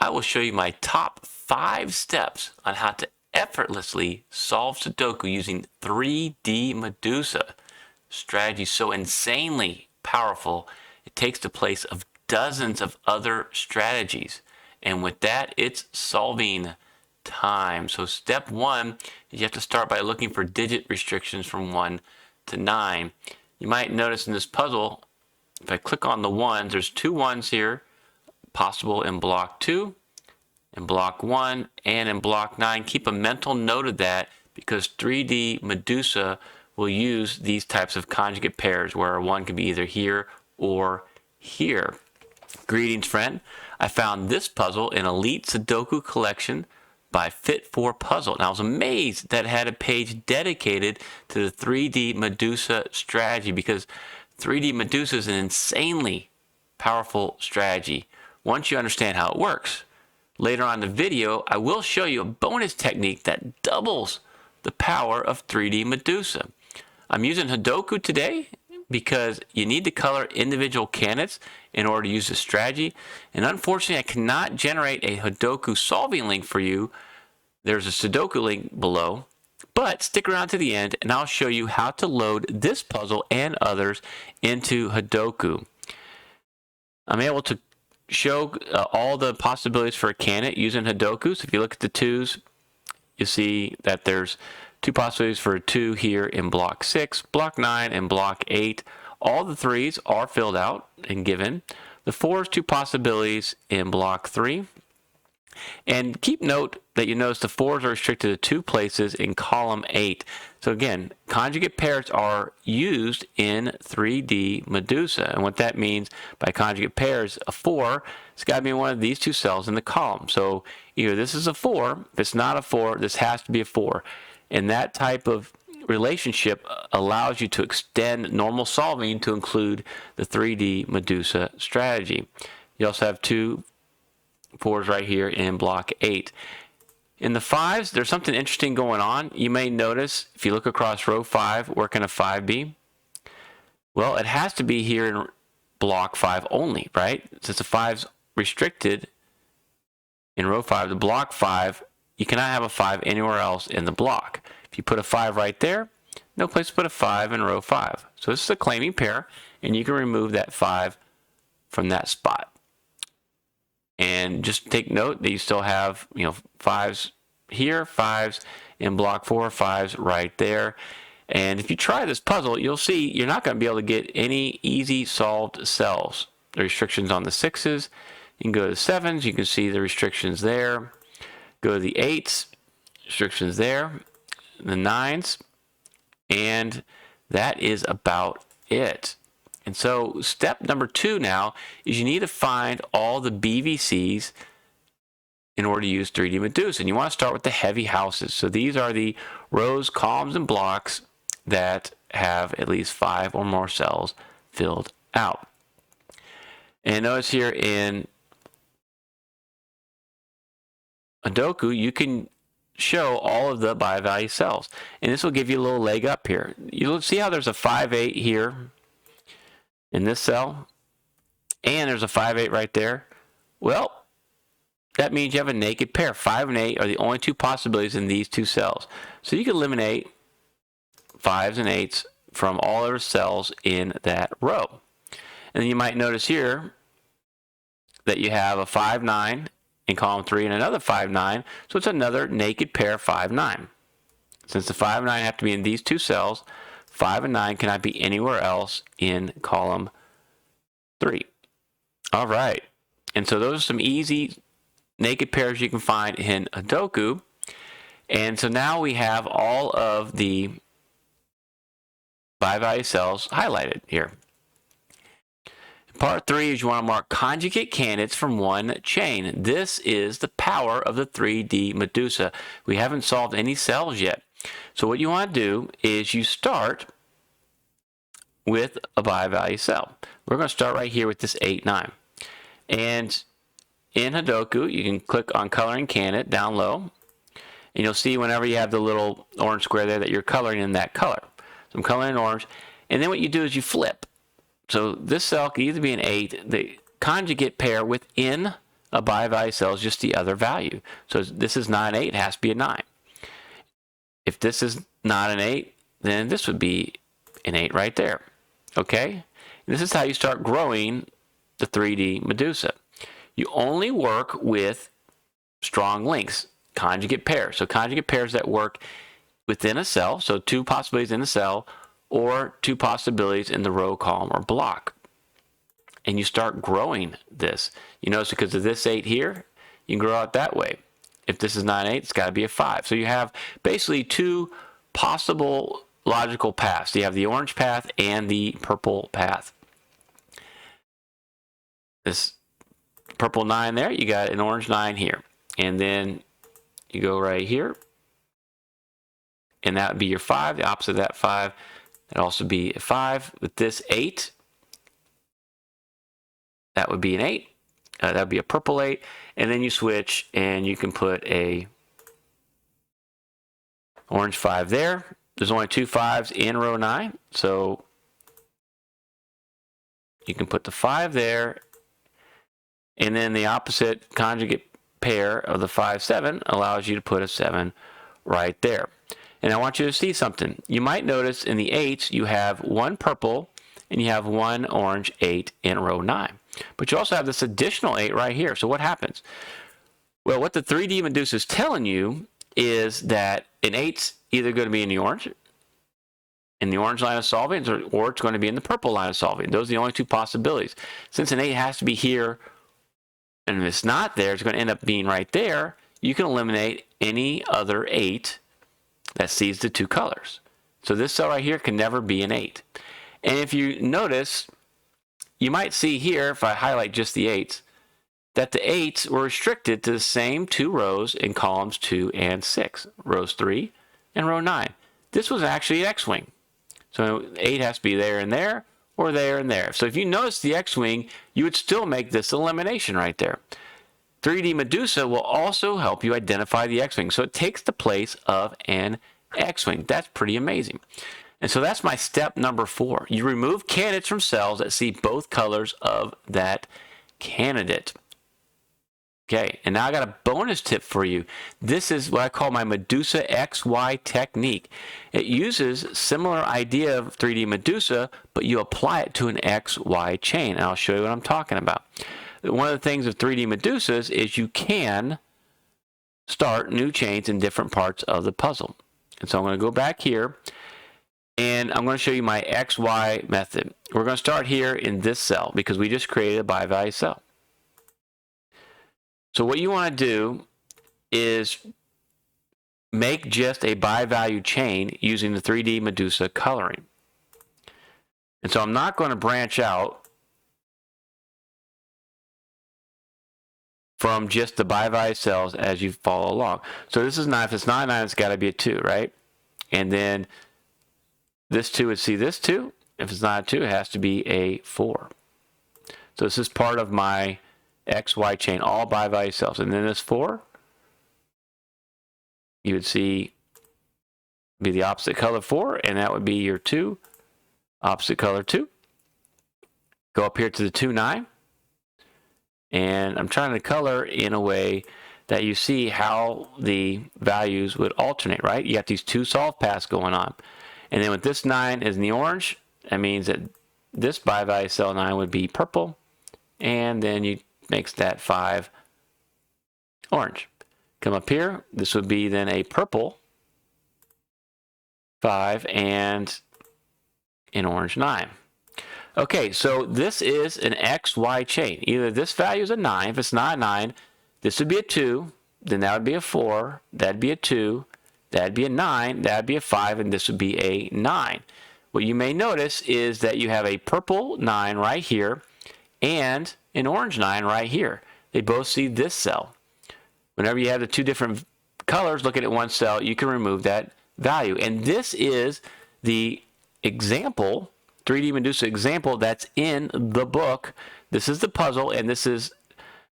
I will show you my top 5 steps on how to effortlessly solve Sudoku using 3D Medusa. Strategy so insanely powerful, it takes the place of dozens of other strategies. And with that, it's solving time. So step 1 is you have to start by looking for digit restrictions from 1 to 9. You might notice in this puzzle, if I click on the 1s, there's 2 1s here, possible in block 2, in block 1, and in block 9. Keep a mental note of that because 3D Medusa will use these types of conjugate pairs where one can be either here or here. Greetings, friend. I found this puzzle in Elite Sudoku Collection by Fit4Puzzle. And I was amazed that it had a page dedicated to the 3D Medusa strategy because 3D Medusa is an insanely powerful strategy once you understand how it works. Later on in the video, I will show you a bonus technique that doubles the power of 3D Medusa. I'm using Sudoku today because you need to color individual candidates in order to use this strategy. And unfortunately, I cannot generate a Sudoku solving link for you. There's a Sudoku link below. But stick around to the end and I'll show you how to load this puzzle and others into Sudoku. I'm able to show all the possibilities for a candidate using Sudoku. So if you look at the 2s, you see that there's 2 possibilities for a 2 here in block 6, block 9, and block 8. All the 3s are filled out and given. The 4s, 2 possibilities in block 3. And keep note that you notice the 4s are restricted to 2 places in column 8. So again, conjugate pairs are used in 3D Medusa. And what that means by conjugate pairs, a 4, it's got to be in one of these 2 cells in the column. So either this is a 4, if it's not a 4, this has to be a 4. And that type of relationship allows you to extend normal solving to include the 3D Medusa strategy. You also have 2 4s right here in block 8. In the 5s, there's something interesting going on. You may notice if you look across row 5, where can a 5 be? Well, it has to be here in block 5 only, right? Since the 5's restricted in row 5 to block 5, you cannot have a 5 anywhere else in the block. If you put a 5 right there, no place to put a 5 in row 5. So this is a claiming pair, and you can remove that 5 from that spot. And just take note that you still have, 5s here, 5s in block 4, 5s right there. And if you try this puzzle, you'll see you're not going to be able to get any easy solved cells. The restrictions on the 6s. You can go to the 7s. You can see the restrictions there. Go to the 8s. Restrictions there. The 9s. And that is about it. And so step number 2 now is you need to find all the BVCs in order to use 3D Medusa. And you want to start with the heavy houses. So these are the rows, columns, and blocks that have at least 5 or more cells filled out. And notice here in Sudoku, you can show all of the by-value cells. And this will give you a little leg up here. You'll see how there's a 5-8 here in this cell, and there's a 5-8 right there. Well, that means you have a naked pair. 5 and 8 are the only 2 possibilities in these 2 cells. So you can eliminate 5s and 8s from all other cells in that row. And then you might notice here that you have a 5-9 in column 3 and another 5-9, so it's another naked pair 5-9. Since the 5 and 9 have to be in these 2 cells, 5 and 9 cannot be anywhere else in column 3. All right. And so those are some easy naked pairs you can find in Sudoku. And so now we have all of the by-value cells highlighted here. Part 3 is you want to mark conjugate candidates from one chain. This is the power of the 3D Medusa. We haven't solved any cells yet. So what you want to do is you start with a by-value cell. We're going to start right here with this 8-9. And in Sudoku, you can click on Coloring Candidate down low. And you'll see whenever you have the little orange square there that you're coloring in that color. So I'm coloring in orange. And then what you do is you flip. So this cell can either be an 8. The conjugate pair within a by value cell is just the other value. So this is not an 8, it has to be a 9. If this is not an 8, then this would be an 8 right there. Okay? And this is how you start growing the 3D Medusa. You only work with strong links, conjugate pairs. So conjugate pairs that work within a cell, so 2 possibilities in a cell, or 2 possibilities in the row, column, or block. And you start growing this. You notice because of this 8 here, you can grow out that way. If this is not an 8, it's got to be a 5. So you have basically 2 possible logical paths. You have the orange path and the purple path. This purple 9 there, you got an orange 9 here. And then you go right here. And that would be your 5, the opposite of that 5. That'd also be a 5. With this 8, that would be an 8. That would be a purple 8. And then you switch and you can put a orange 5 there. There's only 2 5s in row 9. So you can put the 5 there. And then the opposite conjugate pair of the 5 7 allows you to put a 7 right there. And I want you to see something. You might notice in the 8s you have 1 purple and you have 1 orange 8 in row 9. But you also have this additional 8 right here. So what happens? Well, what the 3D Medusa is telling you is that an 8's either going to be in the orange line of solving, or it's going to be in the purple line of solving. Those are the only 2 possibilities. Since an 8 has to be here, and if it's not there, it's going to end up being right there, you can eliminate any other 8 that sees the 2 colors. So this cell right here can never be an 8. And if you notice, you might see here, if I highlight just the 8s, that the 8s were restricted to the same 2 rows in columns 2 and 6, rows 3 and row 9. This was actually an X-wing. So 8 has to be there and there, or there and there. So if you notice the X-wing, you would still make this elimination right there. 3D Medusa will also help you identify the X-wing. So it takes the place of an X-wing. That's pretty amazing. And so that's my step number 4. You remove candidates from cells that see both colors of that candidate. Okay, and now I got a bonus tip for you. This is what I call my Medusa XY technique. It uses similar idea of 3D Medusa, but you apply it to an XY chain. And I'll show you what I'm talking about. One of the things of 3D Medusas is you can start new chains in different parts of the puzzle. And so I'm going to go back here, and I'm going to show you my XY method. We're going to start here in this cell because we just created a by value cell. So what you want to do is make just a by value chain using the 3D Medusa coloring. And so I'm not going to branch out from just the by value cells as you follow along. So this is 9. If it's not a 9, it's got to be a 2, right? And then this 2 would see this 2. If it's not a 2, it has to be a 4. So this is part of my XY chain, all by value cells. And then this 4, you would see be the opposite color 4, and that would be your 2, opposite color 2. Go up here to the 2, 9. And I'm trying to color in a way that you see how the values would alternate, right? You got these 2 solve paths going on. And then with this 9 is in the orange, that means that this by value cell 9 would be purple. And then you makes that 5 orange. Come up here, this would be then a purple 5 and an orange 9. Okay, so this is an XY chain. Either this value is a 9, if it's not a 9, this would be a 2, then that would be a 4, that'd be a 2, that'd be a 9, that'd be a 5, and this would be a 9. What you may notice is that you have a purple 9 right here and an orange 9 right here. They both see this cell. Whenever you have the 2 different colors looking at one cell, you can remove that value. And this is the example, 3D Medusa example that's in the book. This is the puzzle, and this is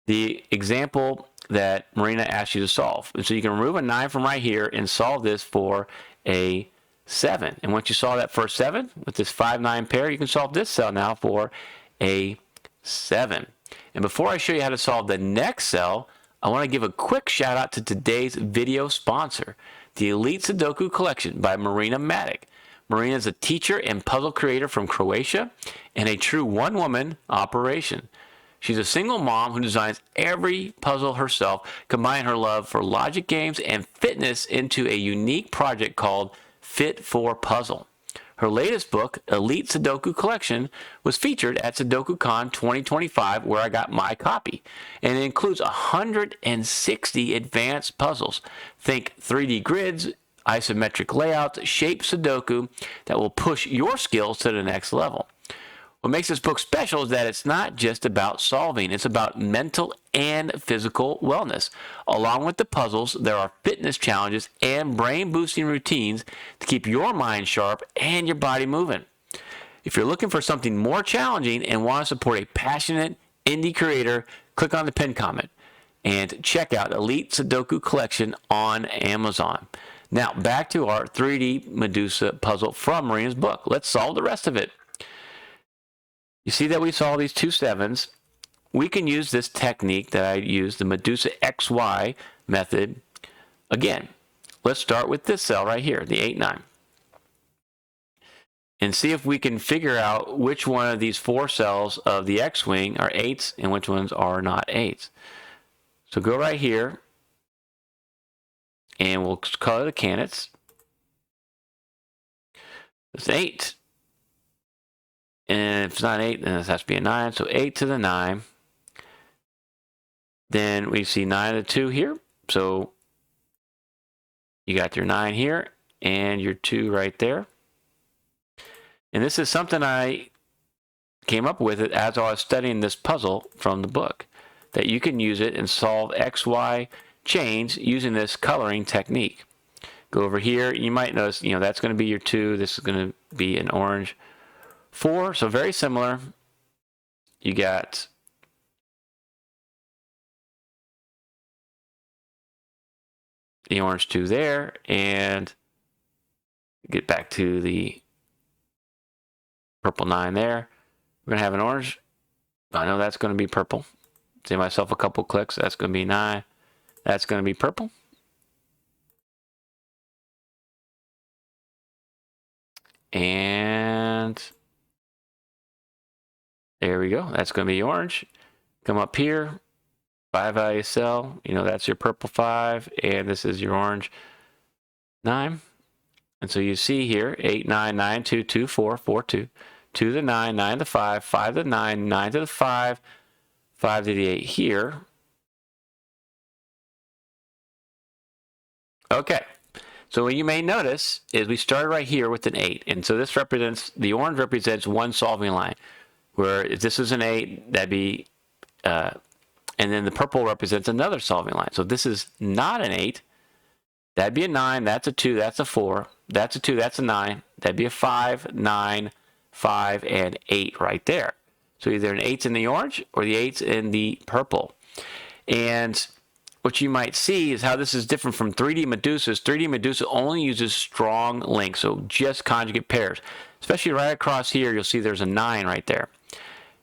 the example that Marina asked you to solve. And so you can remove a 9 from right here and solve this for a 7. And once you solve that first 7 with this 5, 9 pair, you can solve this cell now for a 7. And before I show you how to solve the next cell, I want to give a quick shout out to today's video sponsor, the Elite Sudoku Collection by Marina Matic. Marina is a teacher and puzzle creator from Croatia and a true one-woman operation. She's a single mom who designs every puzzle herself, combining her love for logic games and fitness into a unique project called Fit for Puzzle. Her latest book, Elite Sudoku Collection, was featured at SudokuCon 2025, where I got my copy. And it includes 160 advanced puzzles. Think 3D grids, isometric layouts, shape Sudoku that will push your skills to the next level. What makes this book special is that it's not just about solving, it's about mental and physical wellness. Along with the puzzles, there are fitness challenges and brain-boosting routines to keep your mind sharp and your body moving. If you're looking for something more challenging and want to support a passionate indie creator, click on the pinned comment and check out Elite Sudoku Collection on Amazon. Now, back to our 3D Medusa puzzle from Marina's book. Let's solve the rest of it. You see that we saw these two 7s. We can use this technique that I used, the Medusa XY method. Again, let's start with this cell right here, the 8, 9. And see if we can figure out which one of these 4 cells of the X-wing are 8s and which ones are not 8s. So go right here, and we'll color the candidates. It's 8. And if it's not 8, then it has to be a 9. So 8 to the 9. Then we see 9 to the 2 here. So you got your 9 here and your 2 right there. And this is something I came up with it as I was studying this puzzle from the book, that you can use it and solve XY chains using this coloring technique. Go over here. You might notice, that's going to be your 2. This is going to be an orange 4, so very similar. You got the orange 2 there, and get back to the purple 9 there. We're going to have an orange. I know that's going to be purple. Save myself a couple clicks. That's going to be 9. That's going to be purple. And there we go. That's going to be orange. Come up here, 5 value cell. That's your purple 5, and this is your orange 9. And so you see here, 8, 9, 9, 2, 2, 4, 4, 2, 2 to the 9, 9 to the 5, 5 to the 9, 9 to the 5, 5 to the 8 here. Okay. So what you may notice is we started right here with an 8. And so this represents, the orange represents one solving line. Where if this is an 8, that'd be, and then the purple represents another solving line. So this is not an 8. That'd be a 9. That's a 2. That's a 4. That's a 2. That's a 9. That'd be a 5, 9, 5, and 8 right there. So either an 8's in the orange or the 8's in the purple. And what you might see is how this is different from 3D Medusas. 3D Medusa only uses strong links, so just conjugate pairs. Especially right across here, you'll see there's a 9 right there.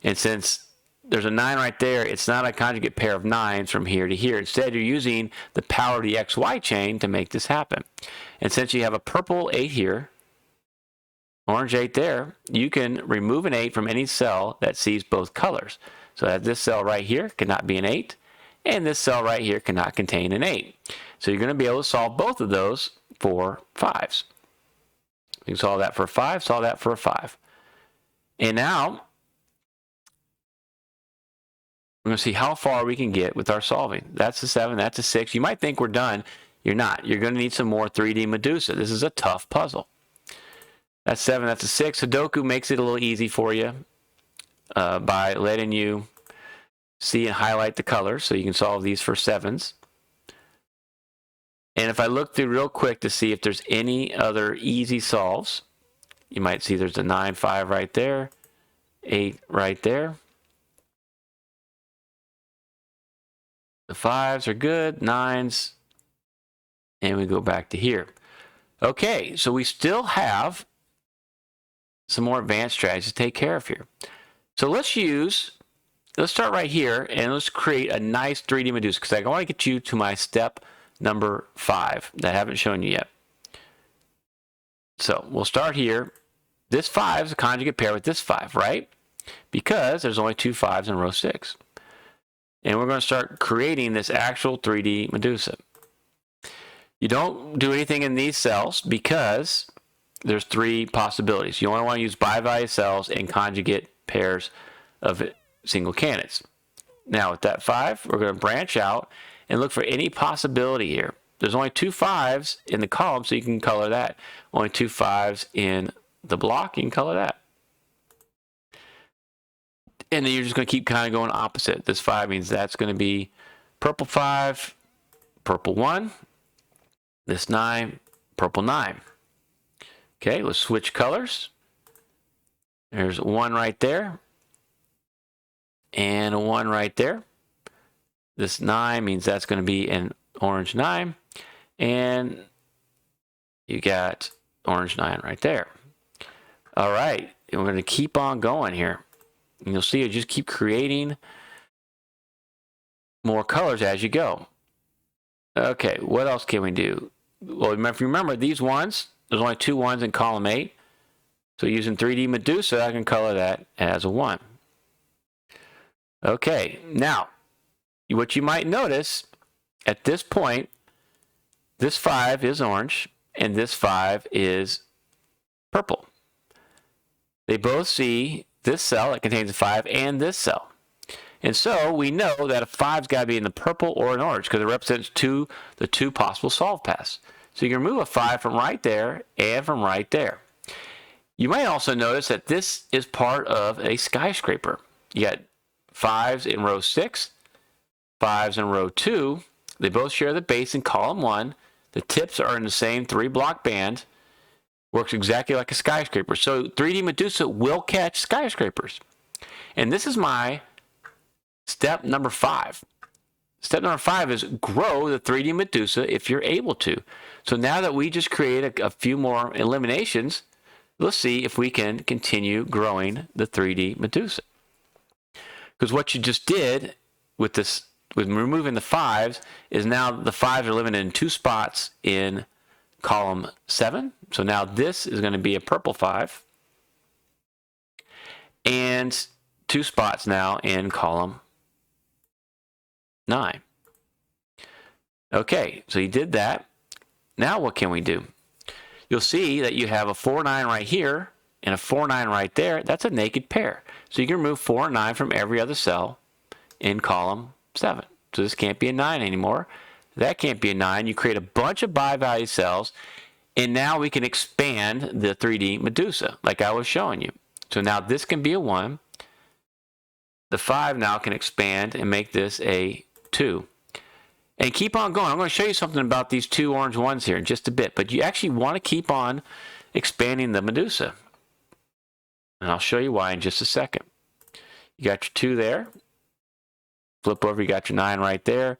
And since there's a 9 right there, it's not a conjugate pair of 9s from here to here. Instead, you're using the power of the XY chain to make this happen. And since you have a purple 8 here, orange 8 there, you can remove an 8 from any cell that sees both colors. So that this cell right here cannot be an 8, and this cell right here cannot contain an 8. So you're going to be able to solve both of those for 5s. You can solve that for a 5, solve that for a 5. And now, we're going to see how far we can get with our solving. That's a 7, that's a 6. You might think we're done. You're not. You're going to need some more 3D Medusa. This is a tough puzzle. That's 7, that's a 6. Sudoku makes it a little easy for you by letting you see and highlight the colors so you can solve these for 7s. And if I look through real quick to see if there's any other easy solves, you might see there's a 9, 5 right there, 8 right there. The 5s are good, 9s, and we go back to here. Okay, so we still have some more advanced strategies to take care of here. So let's use let's start right here and let's create a nice 3D Medusa because I want to get you to my step number 5 that I haven't shown you yet. So we'll start here. This 5 is a conjugate pair with this 5, right? Because there's only 2 5s in row 6. And we're going to start creating this actual 3D Medusa. You don't do anything in these cells because there's 3 possibilities. You only want to use bi-value cells and conjugate pairs of single candidates. Now with that 5, we're going to branch out and look for any possibility here. There's only 2 5s in the column, so you can color that. Only 2 5s in the block, you can color that. And then you're just going to keep kind of going opposite. This 5 means that's going to be purple 5, purple 1. This 9, purple 9. Okay, let's switch colors. There's 1 right there. And a 1 right there. This 9 means that's going to be an orange 9. And you got orange 9 right there. All right, and we're going to keep on going here. And you'll see you just keep creating more colors as you go. Okay, what else can we do? Well, if you remember these ones, there's only 2 1s in column 8. So using 3D Medusa, I can color that as a 1. Okay, now, what you might notice at this point, this 5 is orange and this 5 is purple. They both see this cell that contains a 5 and this cell. And so we know that a 5's got to be in the purple or an orange because it represents the two possible solve paths. So you can remove a 5 from right there and from right there. You might also notice that this is part of a skyscraper. You got 5s in row 6, 5s in row 2. They both share the base in column 1. The tips are in the same 3-block band. Works exactly like a skyscraper. So 3D Medusa will catch skyscrapers. And this is my step number 5. Step number 5 is grow the 3D Medusa if you're able to. So now that we just created a few more eliminations, let's see if we can continue growing the 3D Medusa. Because what you just did with this, with removing the 5s, is now the 5s are limited in 2 spots in column 7. So now this is going to be a purple 5. And 2 spots now in column 9. Okay, so you did that. Now what can we do? You'll see that you have a 4 9 right here and a 4 9 right there. That's a naked pair. So you can remove 4 and 9 from every other cell in column 7. So this can't be a 9 anymore. That can't be a 9. You create a bunch of bi-value cells, and now we can expand the 3D Medusa like I was showing you. So now this can be a 1. The 5 now can expand and make this a 2. And keep on going. I'm going to show you something about these 2 orange 1s here in just a bit, but you actually want to keep on expanding the Medusa. And I'll show you why in just a second. You got your 2 there. Flip over, you got your 9 right there.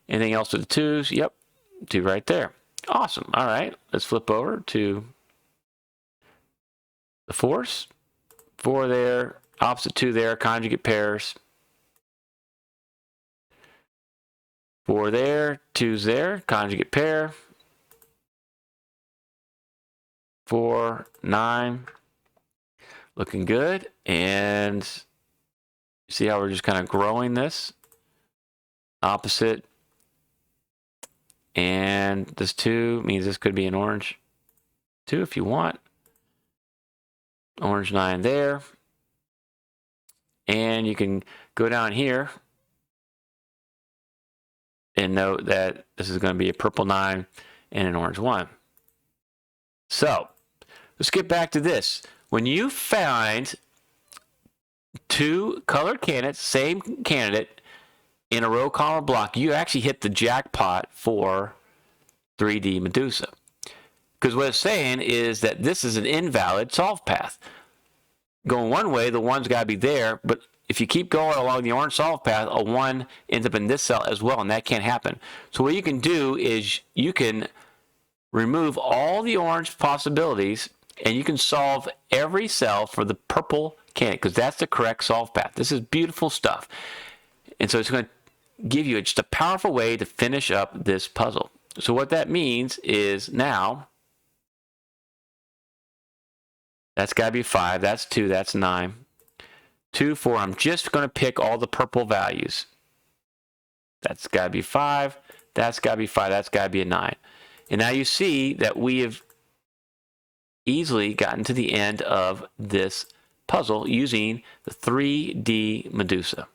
Anything else with the 2s? Yep, 2 right there. Awesome. All right, let's flip over to the 4s. 4 there, opposite 2 there, conjugate pairs. 4 there, 2's there, conjugate pair. 4, 9. Looking good. And see how we're just kind of growing this? Opposite. And this 2 means this could be an orange 2 if you want. Orange 9 there. And you can go down here and note that this is going to be a purple 9 and an orange 1. So let's get back to this. When you find 2 colored candidates, same candidate, in a row, column, or block, you actually hit the jackpot for 3D Medusa. Because what it's saying is that this is an invalid solve path. Going one way, the 1's got to be there, but if you keep going along the orange solve path, a 1 ends up in this cell as well, and that can't happen. So what you can do is you can remove all the orange possibilities, and you can solve every cell for the purple can it? Because that's the correct solve path. This is beautiful stuff. And so it's going to give you just a powerful way to finish up this puzzle. So what that means is now, that's got to be 5, that's 2, that's 9. 2, 4, I'm just going to pick all the purple values. That's got to be 5, that's got to be 5, that's got to be a 9. And now you see that we have easily gotten to the end of this puzzle using the 3D Medusa.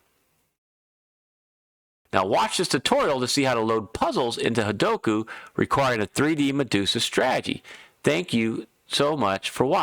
Now watch this tutorial to see how to load puzzles into Sudoku requiring a 3D Medusa strategy. Thank you so much for watching.